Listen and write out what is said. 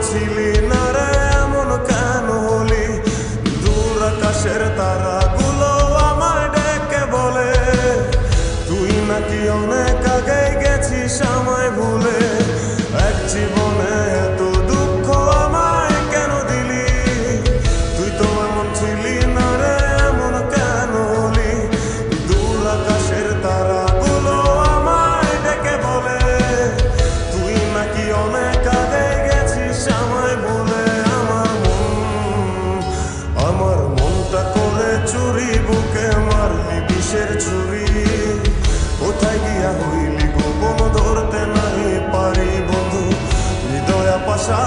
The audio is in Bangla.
ছিলি না রে এমন কেন হলি? দূর আকাশের তারাগুলো আমায় ডেকে বলে তুই নাকি অনেক আগে গেছিস আমায় ভুলে। এক জীবনে এত দুঃখ আমায় কেন দিলি? তুই তো এমন ছিলি না রে এমন কেন হলি? দূর আকাশের তারাগুলো আমায় ডেকে বলে তুই নাকি অনেক আগে গেছিস আমায় ভুলে। আমার মনটা করে চুরি, বুকে মারলি বিষের ছুরি। কোথায় গিয়া হইলি গোপন ধরতে নাই পারি বন্ধু, হৃদয় পাশা